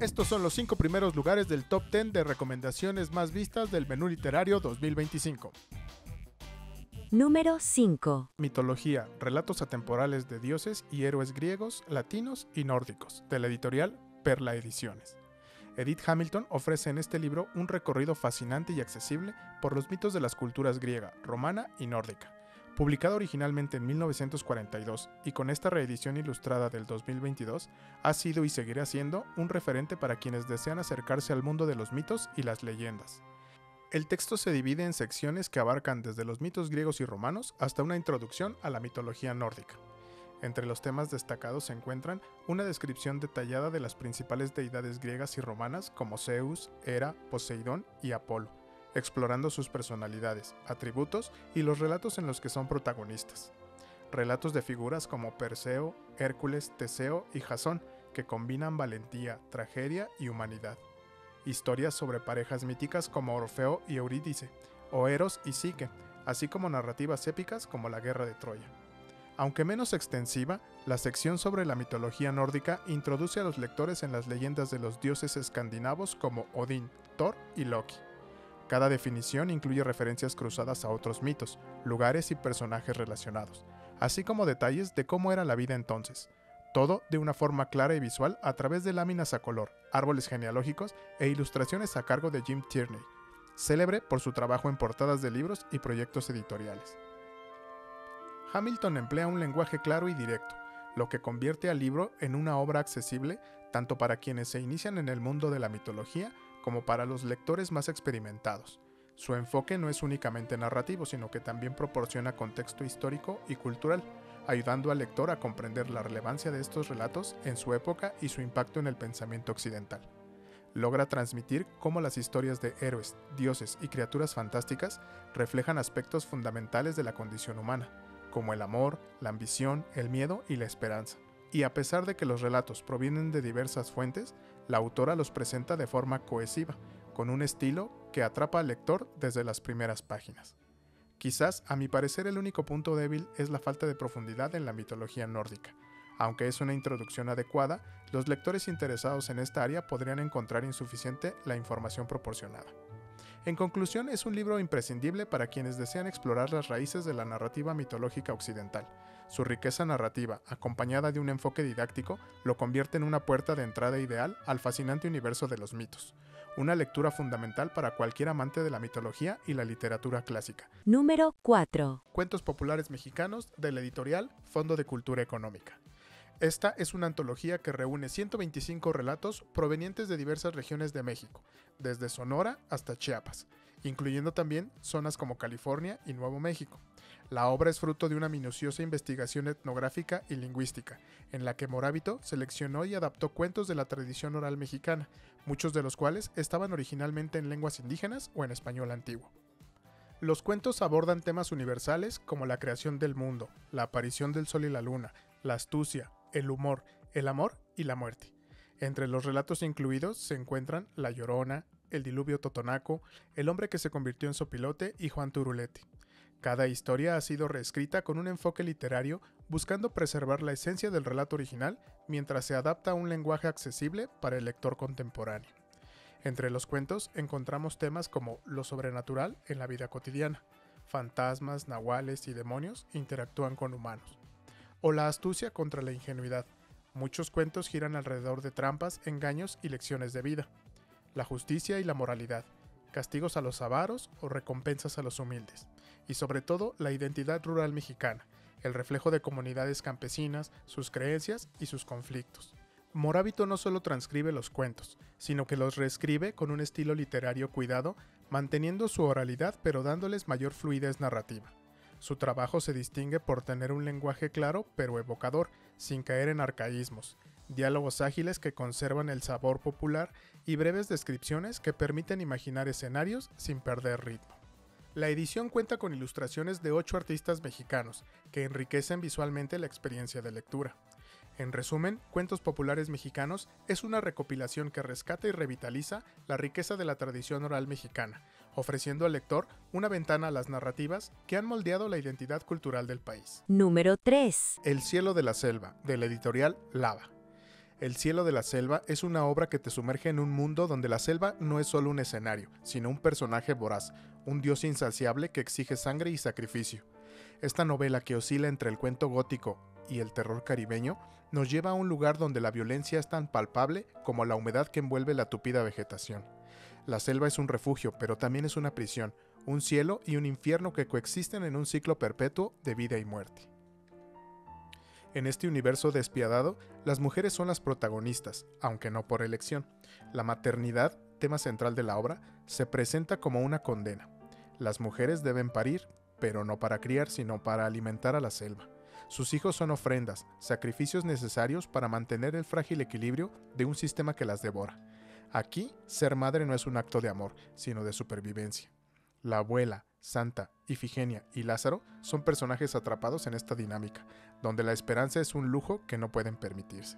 Estos son los 5 primeros lugares del top 10 de recomendaciones más vistas del menú literario 2025. Número 5. Mitología, relatos atemporales de dioses y héroes griegos, latinos y nórdicos, de la editorial Perla Ediciones. Edith Hamilton ofrece en este libro un recorrido fascinante y accesible por los mitos de las culturas griega, romana y nórdica. Publicado originalmente en 1942 y con esta reedición ilustrada del 2022, ha sido y seguirá siendo un referente para quienes desean acercarse al mundo de los mitos y las leyendas. El texto se divide en secciones que abarcan desde los mitos griegos y romanos hasta una introducción a la mitología nórdica. Entre los temas destacados se encuentran una descripción detallada de las principales deidades griegas y romanas como Zeus, Hera, Poseidón y Apolo, explorando sus personalidades, atributos y los relatos en los que son protagonistas. Relatos de figuras como Perseo, Hércules, Teseo y Jasón, que combinan valentía, tragedia y humanidad. Historias sobre parejas míticas como Orfeo y Eurídice, o Eros y Psique, así como narrativas épicas como la Guerra de Troya. Aunque menos extensiva, la sección sobre la mitología nórdica introduce a los lectores en las leyendas de los dioses escandinavos como Odín, Thor y Loki. Cada definición incluye referencias cruzadas a otros mitos, lugares y personajes relacionados, así como detalles de cómo era la vida entonces. Todo de una forma clara y visual a través de láminas a color, árboles genealógicos e ilustraciones a cargo de Jim Tierney, célebre por su trabajo en portadas de libros y proyectos editoriales. Hamilton emplea un lenguaje claro y directo, lo que convierte al libro en una obra accesible tanto para quienes se inician en el mundo de la mitología como para los lectores más experimentados. Su enfoque no es únicamente narrativo, sino que también proporciona contexto histórico y cultural, ayudando al lector a comprender la relevancia de estos relatos en su época y su impacto en el pensamiento occidental. Logra transmitir cómo las historias de héroes, dioses y criaturas fantásticas reflejan aspectos fundamentales de la condición humana, como el amor, la ambición, el miedo y la esperanza. Y a pesar de que los relatos provienen de diversas fuentes, la autora los presenta de forma cohesiva, con un estilo que atrapa al lector desde las primeras páginas. Quizás, a mi parecer, el único punto débil es la falta de profundidad en la mitología nórdica. Aunque es una introducción adecuada, los lectores interesados en esta área podrían encontrar insuficiente la información proporcionada. En conclusión, es un libro imprescindible para quienes desean explorar las raíces de la narrativa mitológica occidental. Su riqueza narrativa, acompañada de un enfoque didáctico, lo convierte en una puerta de entrada ideal al fascinante universo de los mitos. Una lectura fundamental para cualquier amante de la mitología y la literatura clásica. Número 4. Cuentos populares mexicanos de la editorial Fondo de Cultura Económica. Esta es una antología que reúne 125 relatos provenientes de diversas regiones de México, desde Sonora hasta Chiapas, incluyendo también zonas como California y Nuevo México. La obra es fruto de una minuciosa investigación etnográfica y lingüística, en la que Morábito seleccionó y adaptó cuentos de la tradición oral mexicana, muchos de los cuales estaban originalmente en lenguas indígenas o en español antiguo. Los cuentos abordan temas universales como la creación del mundo, la aparición del sol y la luna, la astucia, el humor, el amor y la muerte. Entre los relatos incluidos se encuentran La Llorona, El Diluvio Totonaco, El hombre que se convirtió en sopilote y Juan Turulete. Cada historia ha sido reescrita con un enfoque literario buscando preservar la esencia del relato original mientras se adapta a un lenguaje accesible para el lector contemporáneo. Entre los cuentos encontramos temas como lo sobrenatural en la vida cotidiana, fantasmas, nahuales y demonios interactúan con humanos, o la astucia contra la ingenuidad. Muchos cuentos giran alrededor de trampas, engaños y lecciones de vida. La justicia y la moralidad, castigos a los avaros o recompensas a los humildes. Y sobre todo, la identidad rural mexicana, el reflejo de comunidades campesinas, sus creencias y sus conflictos. Morábito no solo transcribe los cuentos, sino que los reescribe con un estilo literario cuidado, manteniendo su oralidad pero dándoles mayor fluidez narrativa. Su trabajo se distingue por tener un lenguaje claro pero evocador, sin caer en arcaísmos, diálogos ágiles que conservan el sabor popular y breves descripciones que permiten imaginar escenarios sin perder ritmo. La edición cuenta con ilustraciones de 8 artistas mexicanos, que enriquecen visualmente la experiencia de lectura. En resumen, Cuentos Populares Mexicanos es una recopilación que rescata y revitaliza la riqueza de la tradición oral mexicana, ofreciendo al lector una ventana a las narrativas que han moldeado la identidad cultural del país. Número 3. El cielo de la selva, de la editorial Lava. El cielo de la selva es una obra que te sumerge en un mundo donde la selva no es solo un escenario, sino un personaje voraz, un dios insaciable que exige sangre y sacrificio. Esta novela, que oscila entre el cuento gótico y el terror caribeño, nos lleva a un lugar donde la violencia es tan palpable como la humedad que envuelve la tupida vegetación. La selva es un refugio, pero también es una prisión, un cielo y un infierno que coexisten en un ciclo perpetuo de vida y muerte. En este universo despiadado, las mujeres son las protagonistas, aunque no por elección. La maternidad, tema central de la obra, se presenta como una condena. Las mujeres deben parir, pero no para criar, sino para alimentar a la selva. Sus hijos son ofrendas, sacrificios necesarios para mantener el frágil equilibrio de un sistema que las devora. Aquí, ser madre no es un acto de amor, sino de supervivencia. La abuela, Santa, Ifigenia y Lázaro son personajes atrapados en esta dinámica, donde la esperanza es un lujo que no pueden permitirse.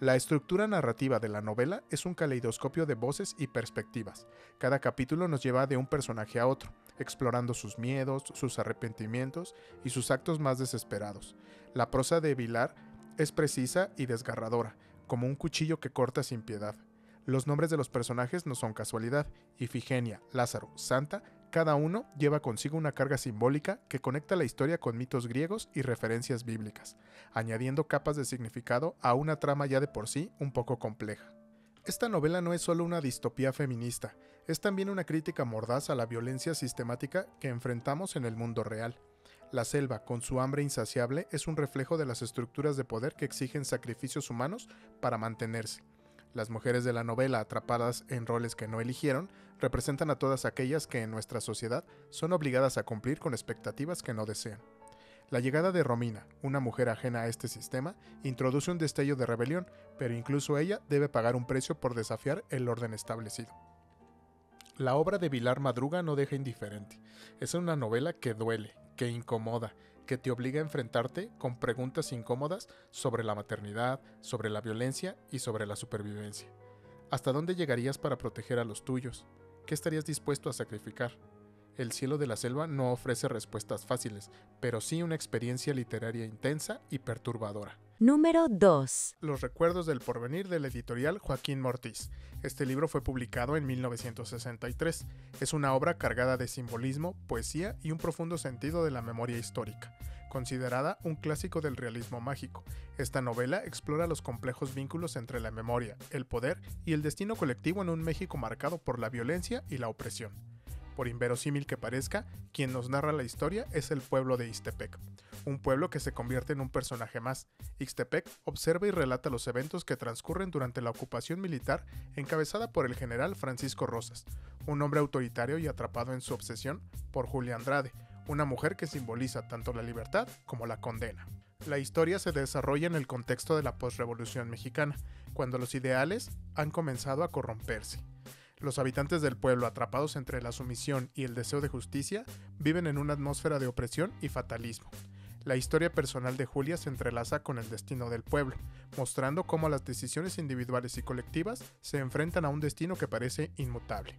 La estructura narrativa de la novela es un caleidoscopio de voces y perspectivas. Cada capítulo nos lleva de un personaje a otro, explorando sus miedos, sus arrepentimientos y sus actos más desesperados. La prosa de Vilar es precisa y desgarradora, como un cuchillo que corta sin piedad. Los nombres de los personajes no son casualidad. Ifigenia, Lázaro, Santa, cada uno lleva consigo una carga simbólica que conecta la historia con mitos griegos y referencias bíblicas, añadiendo capas de significado a una trama ya de por sí un poco compleja. Esta novela no es solo una distopía feminista, es también una crítica mordaz a la violencia sistemática que enfrentamos en el mundo real. La selva, con su hambre insaciable, es un reflejo de las estructuras de poder que exigen sacrificios humanos para mantenerse. Las mujeres de la novela, atrapadas en roles que no eligieron, representan a todas aquellas que en nuestra sociedad son obligadas a cumplir con expectativas que no desean. La llegada de Romina, una mujer ajena a este sistema, introduce un destello de rebelión, pero incluso ella debe pagar un precio por desafiar el orden establecido. La obra de Vilar Madruga no deja indiferente. Es una novela que duele, que incomoda, que te obliga a enfrentarte con preguntas incómodas sobre la maternidad, sobre la violencia y sobre la supervivencia. ¿Hasta dónde llegarías para proteger a los tuyos? ¿Qué estarías dispuesto a sacrificar? El cielo de la selva no ofrece respuestas fáciles, pero sí una experiencia literaria intensa y perturbadora. Número 2. Los recuerdos del porvenir, del editorial Joaquín Mortiz. Este libro fue publicado en 1963. Es una obra cargada de simbolismo, poesía y un profundo sentido de la memoria histórica. Considerada un clásico del realismo mágico, esta novela explora los complejos vínculos entre la memoria, el poder y el destino colectivo en un México marcado por la violencia y la opresión. Por inverosímil que parezca, quien nos narra la historia es el pueblo de Ixtepec, un pueblo que se convierte en un personaje más. Ixtepec observa y relata los eventos que transcurren durante la ocupación militar encabezada por el general Francisco Rosas, un hombre autoritario y atrapado en su obsesión por Julia Andrade, una mujer que simboliza tanto la libertad como la condena. La historia se desarrolla en el contexto de la posrevolución mexicana, cuando los ideales han comenzado a corromperse. Los habitantes del pueblo, atrapados entre la sumisión y el deseo de justicia, viven en una atmósfera de opresión y fatalismo. La historia personal de Julia se entrelaza con el destino del pueblo, mostrando cómo las decisiones individuales y colectivas se enfrentan a un destino que parece inmutable.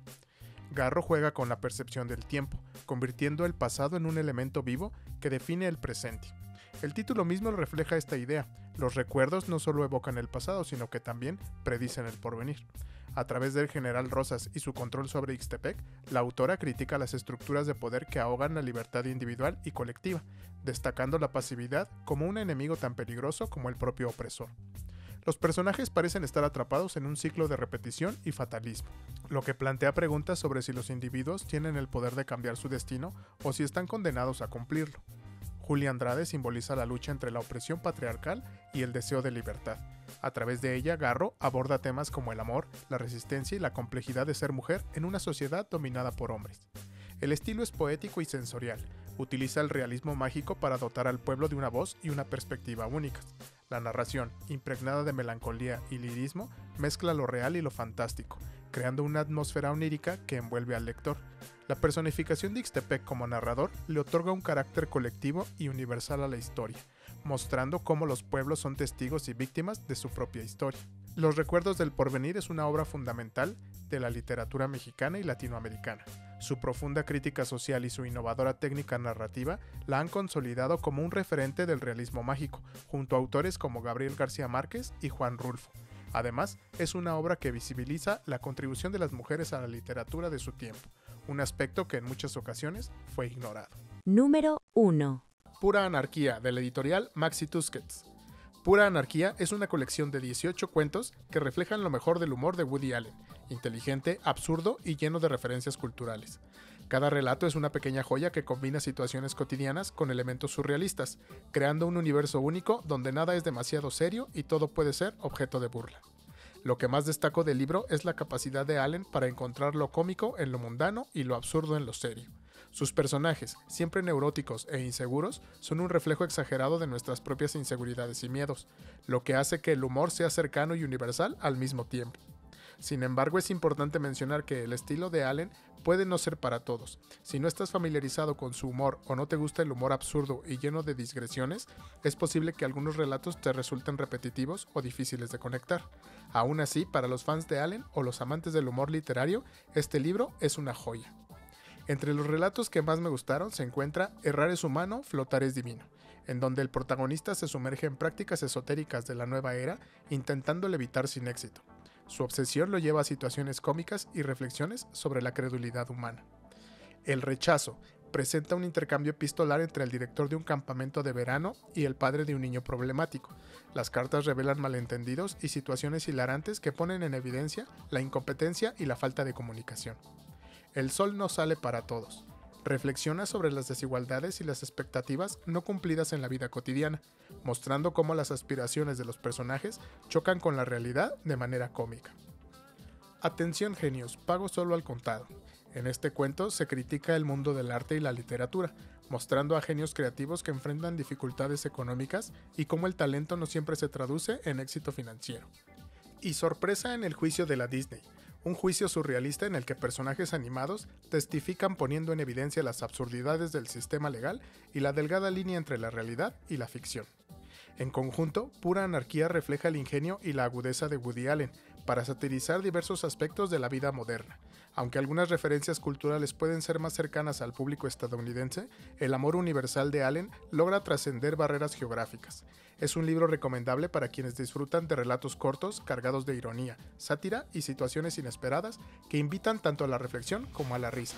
Garro juega con la percepción del tiempo, convirtiendo el pasado en un elemento vivo que define el presente. El título mismo refleja esta idea. Los recuerdos no solo evocan el pasado, sino que también predicen el porvenir. A través del general Rosas y su control sobre Ixtepec, la autora critica las estructuras de poder que ahogan la libertad individual y colectiva, destacando la pasividad como un enemigo tan peligroso como el propio opresor. Los personajes parecen estar atrapados en un ciclo de repetición y fatalismo, lo que plantea preguntas sobre si los individuos tienen el poder de cambiar su destino o si están condenados a cumplirlo. Julia Andrade simboliza la lucha entre la opresión patriarcal y el deseo de libertad. A través de ella, Garro aborda temas como el amor, la resistencia y la complejidad de ser mujer en una sociedad dominada por hombres. El estilo es poético y sensorial. Utiliza el realismo mágico para dotar al pueblo de una voz y una perspectiva únicas. La narración, impregnada de melancolía y lirismo, mezcla lo real y lo fantástico, creando una atmósfera onírica que envuelve al lector. La personificación de Ixtepec como narrador le otorga un carácter colectivo y universal a la historia, mostrando cómo los pueblos son testigos y víctimas de su propia historia. Los recuerdos del porvenir es una obra fundamental de la literatura mexicana y latinoamericana. Su profunda crítica social y su innovadora técnica narrativa la han consolidado como un referente del realismo mágico, junto a autores como Gabriel García Márquez y Juan Rulfo. Además, es una obra que visibiliza la contribución de las mujeres a la literatura de su tiempo, un aspecto que en muchas ocasiones fue ignorado. Número 1. Pura Anarquía, de la editorial Maxi Tusquets. Pura Anarquía es una colección de 18 cuentos que reflejan lo mejor del humor de Woody Allen, inteligente, absurdo y lleno de referencias culturales. Cada relato es una pequeña joya que combina situaciones cotidianas con elementos surrealistas, creando un universo único donde nada es demasiado serio y todo puede ser objeto de burla. Lo que más destaco del libro es la capacidad de Allen para encontrar lo cómico en lo mundano y lo absurdo en lo serio. Sus personajes, siempre neuróticos e inseguros, son un reflejo exagerado de nuestras propias inseguridades y miedos, lo que hace que el humor sea cercano y universal al mismo tiempo. Sin embargo, es importante mencionar que el estilo de Allen puede no ser para todos. Si no estás familiarizado con su humor o no te gusta el humor absurdo y lleno de digresiones, es posible que algunos relatos te resulten repetitivos o difíciles de conectar. Aún así, para los fans de Allen o los amantes del humor literario, este libro es una joya. Entre los relatos que más me gustaron se encuentra Errar es humano, flotar es divino, en donde el protagonista se sumerge en prácticas esotéricas de la nueva era, intentando levitar sin éxito. Su obsesión lo lleva a situaciones cómicas y reflexiones sobre la credulidad humana. El rechazo presenta un intercambio epistolar entre el director de un campamento de verano y el padre de un niño problemático. Las cartas revelan malentendidos y situaciones hilarantes que ponen en evidencia la incompetencia y la falta de comunicación. El sol no sale para todos. Reflexiona sobre las desigualdades y las expectativas no cumplidas en la vida cotidiana, mostrando cómo las aspiraciones de los personajes chocan con la realidad de manera cómica. Atención genios, pago solo al contado. En este cuento se critica el mundo del arte y la literatura, mostrando a genios creativos que enfrentan dificultades económicas y cómo el talento no siempre se traduce en éxito financiero. Y sorpresa en el juicio de la Disney. Un juicio surrealista en el que personajes animados testifican poniendo en evidencia las absurdidades del sistema legal y la delgada línea entre la realidad y la ficción. En conjunto, Pura Anarquía refleja el ingenio y la agudeza de Woody Allen para satirizar diversos aspectos de la vida moderna. Aunque algunas referencias culturales pueden ser más cercanas al público estadounidense, el amor universal de Allen logra trascender barreras geográficas. Es un libro recomendable para quienes disfrutan de relatos cortos cargados de ironía, sátira y situaciones inesperadas que invitan tanto a la reflexión como a la risa.